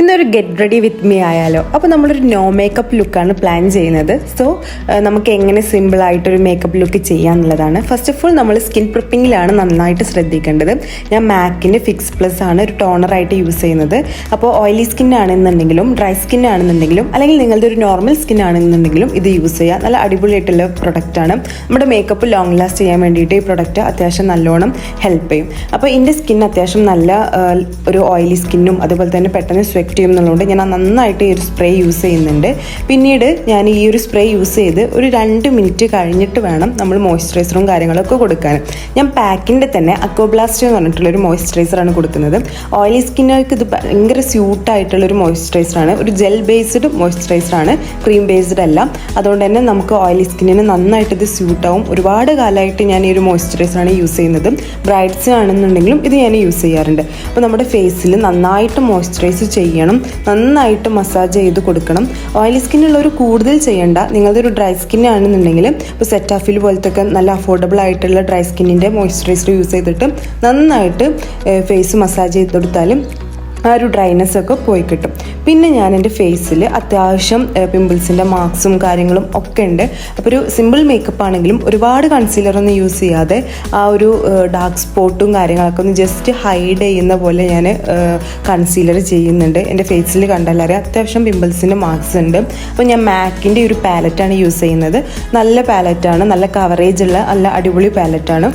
ഇന്നൊരു get ready with me ആയാലോ. അപ്പോൾ നമ്മളൊരു നോ മേക്കപ്പ് ലുക്കാണ് പ്ലാൻ ചെയ്യുന്നത്. സോ നമുക്ക് എങ്ങനെ സിമ്പിളായിട്ടൊരു മേക്കപ്പ് ലുക്ക് ചെയ്യാന്നുള്ളതാണ്. ഫസ്റ്റ് ഓഫ് ഓൾ നമ്മൾ സ്കിൻ പ്രിപ്പിങ്ങിലാണ് നന്നായിട്ട് ശ്രദ്ധിക്കേണ്ടത്. ഞാൻ മാക്കിൻ്റെ ഫിക്സ് പ്ലസ് ആണ് ഒരു ടോണറായിട്ട് യൂസ് ചെയ്യുന്നത്. അപ്പോൾ ഓയിലി സ്കിൻ ആണെന്നുണ്ടെങ്കിലും ഡ്രൈ സ്കിൻ ആണെന്നുണ്ടെങ്കിലും അല്ലെങ്കിൽ നിങ്ങളുടെ ഒരു നോർമൽ സ്കിൻ ആണെന്നുണ്ടെങ്കിലും ഇത് യൂസ് ചെയ്യുക. നല്ല അടിപൊളിയായിട്ടുള്ള പ്രൊഡക്റ്റാണ്. നമ്മുടെ മേക്കപ്പ് ലോങ് ലാസ്റ്റ് ചെയ്യാൻ വേണ്ടിയിട്ട് ഈ പ്രൊഡക്റ്റ് അത്യാവശ്യം നല്ലോണം ഹെൽപ്പ് ചെയ്യും. അപ്പോൾ എൻ്റെ സ്കിൻ അത്യാവശ്യം നല്ല ഒരു ഓയിലി സ്കിന്നും അതുപോലെ തന്നെ പെട്ടെന്ന് സ്വെറ്റ് ചെയ്യും എന്നുള്ളതുകൊണ്ട് ഞാൻ നന്നായിട്ട് ഈ ഒരു സ്പ്രേ യൂസ് ചെയ്യുന്നുണ്ട്. പിന്നീട് ഞാൻ ഈ ഒരു സ്പ്രേ യൂസ് ചെയ്ത് ഒരു 2 മിനിറ്റ് കഴിഞ്ഞിട്ട് വേണം നമ്മൾ മോയ്സ്ചറൈസറും കാര്യങ്ങളൊക്കെ കൊടുക്കാൻ. ഞാൻ പാക്കിൻ്റെ തന്നെ അക്വബ്ലാസ്റ്റ് എന്ന് പറഞ്ഞിട്ടുള്ളൊരു മോയ്സ്ചറൈസറാണ് കൊടുക്കുന്നത്. ഓയിലി സ്കിന്നുകൾക്ക് ഇത് ഭയങ്കര സ്യൂട്ടായിട്ടുള്ളൊരു മോയ്സ്ചറൈസറാണ്. ഒരു ജെൽ ബേസ്ഡ് മോയ്സ്ചറൈസറാണ്, ക്രീം ബേസ്ഡ് അല്ല. അതുകൊണ്ട് തന്നെ നമുക്ക് ഓയിലി സ്കിന്നിന് നന്നായിട്ട് ഇത് സ്യൂട്ടാവും. ഒരുപാട് കാലമായിട്ട് ഞാൻ ഈ ഒരു മോയ്സ്ചറൈസറാണ് യൂസ് ചെയ്യുന്നത്. ബ്രൈഡ്സ് ആണെന്നുണ്ടെങ്കിലും ഇത് ഞാൻ യൂസ് ചെയ്യാറുണ്ട്. അപ്പോൾ നമ്മുടെ ഫേസിൽ നന്നായിട്ട് മോയ്സ്ചറൈസ് ചെയ്യണം, നന്നായിട്ട് മസാജ് ചെയ്ത് കൊടുക്കണം. ഓയിലി സ്കിന്നുള്ളവർ കൂടുതൽ ചെയ്യേണ്ട. നിങ്ങളുടെ ഒരു ഡ്രൈ സ്കിൻ ആണെന്നുണ്ടെങ്കിൽ ഇപ്പോൾ സെറ്റാഫിൽ പോലത്തെ ഒക്കെ നല്ല അഫോർഡബിൾ ആയിട്ടുള്ള ഡ്രൈ സ്കിന്നിൻ്റെ മോയ്സ്ചറൈസർ യൂസ് ചെയ്തിട്ട് നന്നായിട്ട് ഫേസ് മസാജ് ചെയ്ത് കൊടുത്താലും ആ ഒരു ഡ്രൈനെസ് ഒക്കെ പോയി കിട്ടും. പിന്നെ ഞാൻ എൻ്റെ ഫേസിൽ അത്യാവശ്യം പിമ്പിൾസിൻ്റെ മാർക്സും കാര്യങ്ങളും ഒക്കെ ഉണ്ട്. അപ്പോൾ ഒരു സിമ്പിൾ മേക്കപ്പ് ആണെങ്കിലും ഒരുപാട് കൺസീലറൊന്നും യൂസ് ചെയ്യാതെ ആ ഒരു ഡാർക്ക് സ്പോട്ടും കാര്യങ്ങളൊക്കെ ഒന്ന് ജസ്റ്റ് ഹൈഡ് ചെയ്യുന്ന പോലെ ഞാൻ കൺസീലർ ചെയ്യുന്നുണ്ട്. എൻ്റെ ഫേസിൽ കണ്ടാലറിയാം അത്യാവശ്യം പിമ്പിൾസിൻ്റെ മാർക്സ് ഉണ്ട്. അപ്പോൾ ഞാൻ മാക്കിൻ്റെ ഒരു പാലറ്റാണ് യൂസ് ചെയ്യുന്നത്. നല്ല പാലറ്റാണ്, നല്ല കവറേജ് ഉള്ള നല്ല അടിപൊളി പാലറ്റാണ്.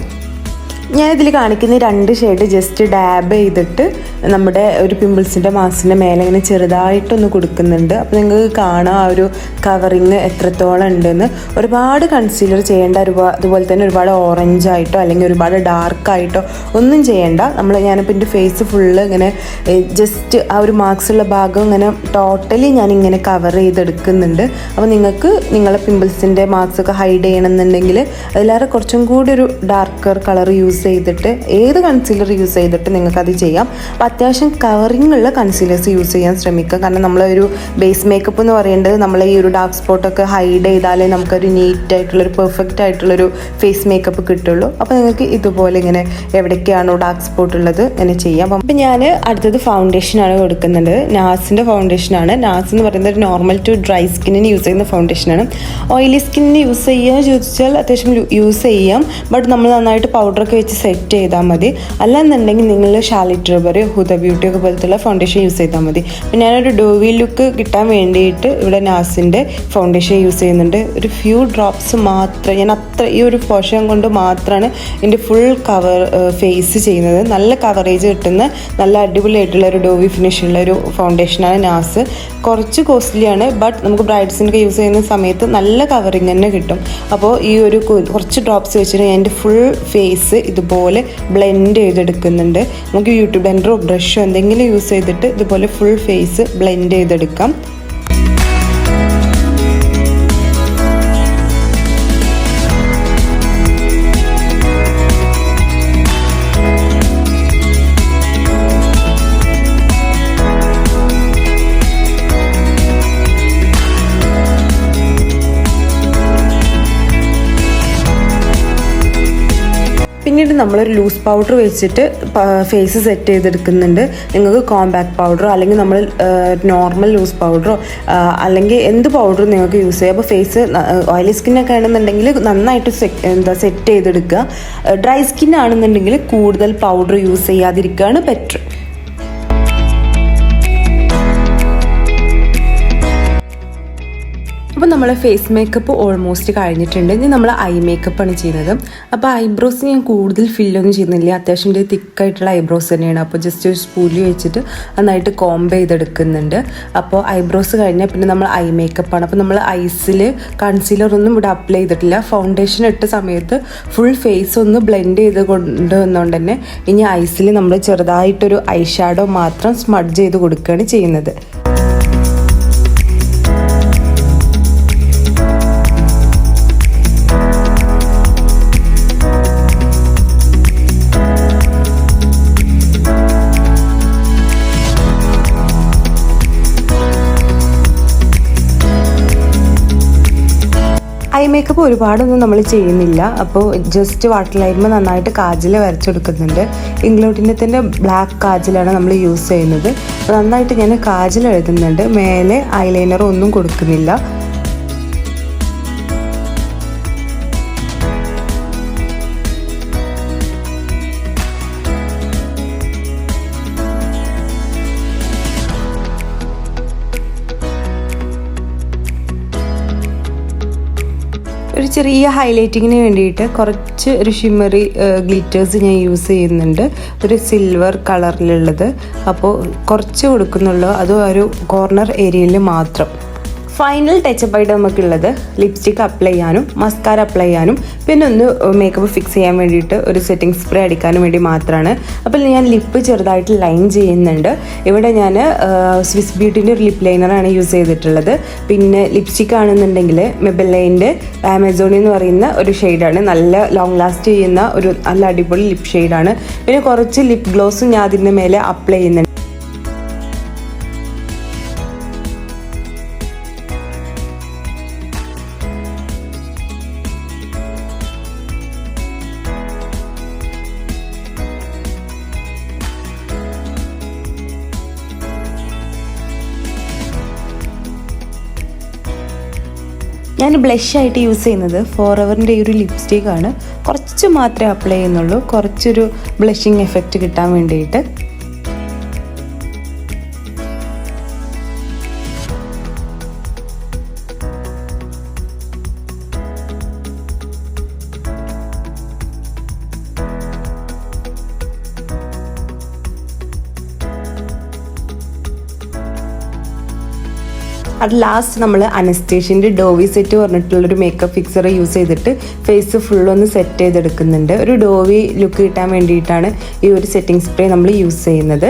ഞാൻ ഇതിൽ കാണിക്കുന്ന 2 ഷെയ്ഡ് ജസ്റ്റ് ഡാബ് ചെയ്തിട്ട് നമ്മുടെ ഒരു പിമ്പിൾസിൻ്റെ മാർക്സിൻ്റെ മേലെ ഇങ്ങനെ ചെറുതായിട്ടൊന്ന് കൊടുക്കുന്നുണ്ട്. അപ്പോൾ നിങ്ങൾക്ക് കാണാം ആ ഒരു കവറിങ് എത്രത്തോളം ഉണ്ടെന്ന്. ഒരുപാട് കൺസീലർ ചെയ്യേണ്ട, അതുപോലെ തന്നെ ഒരുപാട് ഓറഞ്ചായിട്ടോ അല്ലെങ്കിൽ ഒരുപാട് ഡാർക്കായിട്ടോ ഒന്നും ചെയ്യേണ്ട. ഞാനിപ്പോൾ എൻ്റെ ഫേസ് ഫുള്ള് ഇങ്ങനെ ജസ്റ്റ് ആ ഒരു മാർക്സ് ഉള്ള ഭാഗം ഇങ്ങനെ ടോട്ടലി ഞാനിങ്ങനെ കവർ ചെയ്തെടുക്കുന്നുണ്ട്. അപ്പോൾ നിങ്ങൾക്ക് നിങ്ങളെ പിമ്പിൾസിൻ്റെ മാർക്സൊക്കെ ഹൈഡ് ചെയ്യണമെന്നുണ്ടെങ്കിൽ അതിലേറെ കുറച്ചും കൂടി ഒരു ഡാർക്കർ കളർ യൂസ് ചെയ്തിട്ട് ഏത് കൺസീലർ യൂസ് ചെയ്തിട്ട് നിങ്ങൾക്കത് ചെയ്യാം. അപ്പോൾ അത്യാവശ്യം കവറിങ് ഉള്ള കൺസീലേഴ്സ് യൂസ് ചെയ്യാൻ ശ്രമിക്കുക. കാരണം നമ്മളൊരു ബേസ് മേക്കപ്പ് എന്ന് പറയുന്നത് നമ്മൾ ഈ ഒരു ഡാർക്ക് സ്പോട്ടൊക്കെ ഹൈഡ് ചെയ്താലേ നമുക്കൊരു നീറ്റായിട്ടുള്ളൊരു പെർഫെക്റ്റ് ആയിട്ടുള്ളൊരു ഫേസ് മേക്കപ്പ് കിട്ടുള്ളൂ. അപ്പോൾ നിങ്ങൾക്ക് ഇതുപോലെ ഇങ്ങനെ എവിടേക്കാണോ ഡാർക്ക് സ്പോട്ട് ഉള്ളത് ഇങ്ങനെ ചെയ്യാം. അപ്പം ഞാൻ അടുത്തത് ഫൗണ്ടേഷനാണ് കൊടുക്കുന്നത്. നാസിൻ്റെ ഫൗണ്ടേഷനാണ്. നാസ് എന്ന് പറയുന്നത് ഒരു നോർമൽ ടു ഡ്രൈ സ്കിന്നിന് യൂസ് ചെയ്യുന്ന ഫൗണ്ടേഷനാണ്. ഓയിലി സ്കിന്നിന് യൂസ് ചെയ്യുക ചോദിച്ചാൽ അത്യാവശ്യം യൂസ് ചെയ്യാം. ബട്ട് നമ്മൾ നന്നായിട്ട് പൗഡറൊക്കെ വെച്ച് സെറ്റ് ചെയ്താൽ മതി. അല്ലാന്നുണ്ടെങ്കിൽ നിങ്ങൾ ഷാർലറ്റ് ടിൽബർ, ഹുദ ബ്യൂട്ടി ഒക്കെ പോലത്തുള്ള ഫൗണ്ടേഷൻ യൂസ് ചെയ്താൽ മതി. അപ്പം ഞാനൊരു ഡോവി ലുക്ക് കിട്ടാൻ വേണ്ടിയിട്ട് ഇവിടെ നാസിൻ്റെ ഫൗണ്ടേഷൻ യൂസ് ചെയ്യുന്നുണ്ട്. ഒരു ഫ്യൂ ഡ്രോപ്സ് മാത്രം. ഞാൻ ഈ ഒരു പോർഷൻ കൊണ്ട് മാത്രമാണ് എൻ്റെ ഫുൾ ഫേസ് ചെയ്യുന്നത്. നല്ല കവറേജ് കിട്ടുന്ന നല്ല അടിപൊളിയായിട്ടുള്ള ഒരു ഡോവി ഫിനിഷുള്ള ഒരു ഫൗണ്ടേഷനാണ് നാസ്. കുറച്ച് കോസ്റ്റ്ലിയാണ്, ബട്ട് നമുക്ക് ബ്രൈഡ്സിനൊക്കെ യൂസ് ചെയ്യുന്ന സമയത്ത് നല്ല കവറിങ് തന്നെ കിട്ടും. അപ്പോൾ ഈ ഒരു കുറച്ച് ഡ്രോപ്സ് വെച്ചിട്ട് ഞാൻ എൻ്റെ ഫുൾ ഫേസ് ഇതുപോലെ ബ്ലെൻഡ് ചെയ്തെടുക്കുന്നുണ്ട്. നമുക്ക് ബ്യൂട്ടി ബ്ലെൻഡറോ ബ്രഷോ എന്തെങ്കിലും യൂസ് ചെയ്തിട്ട് ഇതുപോലെ ഫുൾ ഫേസ് ബ്ലെൻഡ് ചെയ്തെടുക്കാം. പിന്നീട് നമ്മളൊരു ലൂസ് പൗഡർ വെച്ചിട്ട് ഫേസ് സെറ്റ് ചെയ്തെടുക്കുന്നുണ്ട്. നിങ്ങൾക്ക് കോമ്പാക്ട് പൗഡറോ അല്ലെങ്കിൽ നമ്മൾ നോർമൽ ലൂസ് പൗഡറോ അല്ലെങ്കിൽ എന്ത് പൗഡറും നിങ്ങൾക്ക് യൂസ് ചെയ്യാം. അപ്പോൾ ഫേസ് ഓയിലി സ്കിന്നൊക്കെ ആണെന്നുണ്ടെങ്കിൽ നന്നായിട്ട് സെറ്റ് ചെയ്തെടുക്കുക. ഡ്രൈ സ്കിൻ ആണെന്നുണ്ടെങ്കിൽ കൂടുതൽ പൗഡർ യൂസ് ചെയ്യാതിരിക്കുകയാണ് ബെറ്റർ. അപ്പോൾ നമ്മളെ ഫേസ് മേക്കപ്പ് ഓൾമോസ്റ്റ് കഴിഞ്ഞിട്ടുണ്ട്. ഇനി നമ്മൾ ഐ മേക്കപ്പാണ് ചെയ്യുന്നത്. അപ്പോൾ ഐബ്രോസ് ഞാൻ കൂടുതൽ ഫില്ലൊന്നും ചെയ്യുന്നില്ല. അത്യാവശ്യം തിക്കായിട്ടുള്ള ഐബ്രോസ് തന്നെയാണ്. അപ്പോൾ ജസ്റ്റ് ഒരു സ്പൂലി വെച്ചിട്ട് നന്നായിട്ട് കോംബ് ചെയ്തെടുക്കുന്നുണ്ട്. അപ്പോൾ ഐബ്രോസ് കഴിഞ്ഞാൽ പിന്നെ നമ്മൾ ഐ മേക്കപ്പാണ്. അപ്പോൾ നമ്മൾ ഐസിൽ കൺസീലറൊന്നും ഇവിടെ അപ്ലൈ ചെയ്തിട്ടില്ല. ഫൗണ്ടേഷൻ ഇട്ട സമയത്ത് ഫുൾ ഫേസ് ഒന്ന് ബ്ലെൻഡ് ചെയ്ത് കൊണ്ടുവന്നുകൊണ്ട് തന്നെ ഇനി ഐസിൽ നമ്മൾ ചെറുതായിട്ടൊരു ഐ ഷാഡോ മാത്രം സ്മഡ്ജ് ചെയ്ത് കൊടുക്കുകയാണ് ചെയ്യുന്നത്. ഐ മേക്കപ്പ് ഒരുപാടൊന്നും നമ്മൾ ചെയ്യുന്നില്ല. അപ്പോൾ ജസ്റ്റ് വാട്ടർ ലൈനുമ്പോൾ നന്നായിട്ട് കാജൽ വരച്ചെടുക്കുന്നുണ്ട്. ഇൻഗ്ലോട്ടിൻ്റെ ബ്ലാക്ക് കാജലാണ് നമ്മൾ യൂസ് ചെയ്യുന്നത്. നന്നായിട്ട് ഞാൻ കാജൽ എഴുതുന്നുണ്ട്. മേലെ ഐലൈനർ ഒന്നും കൊടുക്കുന്നില്ല. ഒരു ചെറിയ ഹൈലൈറ്റിങ്ങിന് വേണ്ടിയിട്ട് കുറച്ച് ഒരു ഷിമ്മറി ഗ്ലിറ്റേഴ്സ് ഞാൻ യൂസ് ചെയ്യുന്നുണ്ട്. ഒരു സിൽവർ കളറിലുള്ളത്. അപ്പോൾ കുറച്ച് കൊടുക്കുന്നുള്ളൂ, അതും ഒരു കോർണർ ഏരിയയിൽ മാത്രം. ഫൈനൽ ടച്ചപ്പ് ആയിട്ട് നമുക്കുള്ളത് ലിപ്സ്റ്റിക്ക് അപ്ലൈ ചെയ്യാനും മസ്കാര അപ്ലൈ ചെയ്യാനും പിന്നെ ഒന്ന് മേക്കപ്പ് ഫിക്സ് ചെയ്യാൻ വേണ്ടിയിട്ട് ഒരു സെറ്റിംഗ് സ്പ്രേ അടിക്കാനും വേണ്ടി മാത്രമാണ്. അപ്പോൾ ഞാൻ ലിപ്പ് ചെറുതായിട്ട് ലൈൻ ചെയ്യുന്നുണ്ട്. ഇവിടെ ഞാൻ സ്വിസ് ബ്യൂട്ടിൻ്റെ ഒരു ലിപ്പ് ലൈനറാണ് യൂസ് ചെയ്തിട്ടുള്ളത്. പിന്നെ ലിപ്സ്റ്റിക്ക് ആണെന്നുണ്ടെങ്കിൽ മെബെലൈൻ്റെ ആമസോണിൽ എന്ന് പറയുന്ന ഒരു ഷെയ്ഡാണ്. നല്ല ലോങ് ലാസ്റ്റ് ചെയ്യുന്ന ഒരു നല്ല അടിപൊളി ലിപ്പ് ഷെയ്ഡാണ്. പിന്നെ കുറച്ച് ലിപ്പ് ഗ്ലോസും ഞാൻ അതിൻ്റെ മേലെ അപ്ലൈ ചെയ്യുന്നുണ്ട്. ഞാൻ ബ്ലഷായിട്ട് യൂസ് ചെയ്യുന്നത് ഫോറെവറിൻ്റെ ഈ ഒരു ലിപ്സ്റ്റിക്കാണ്. കുറച്ച് മാത്രമേ അപ്ലൈ ചെയ്യുന്നുള്ളൂ, കുറച്ചൊരു ബ്ലഷിങ് എഫക്റ്റ് കിട്ടാൻ വേണ്ടിയിട്ട്. അത് ലാസ്റ്റ് നമ്മൾ അനസ്തേഷ്യൻ്റെ ഡോവി സെറ്റ് പറഞ്ഞിട്ടുള്ളൊരു മേക്കപ്പ് ഫിക്സർ യൂസ് ചെയ്തിട്ട് ഫേസ് ഫുള്ളൊന്ന് സെറ്റ് ചെയ്തെടുക്കുന്നുണ്ട്. ഒരു ഡോവി ലുക്ക് കിട്ടാൻ വേണ്ടിയിട്ടാണ് ഈ ഒരു സെറ്റിംഗ് സ്പ്രേ നമ്മൾ യൂസ് ചെയ്യുന്നത്.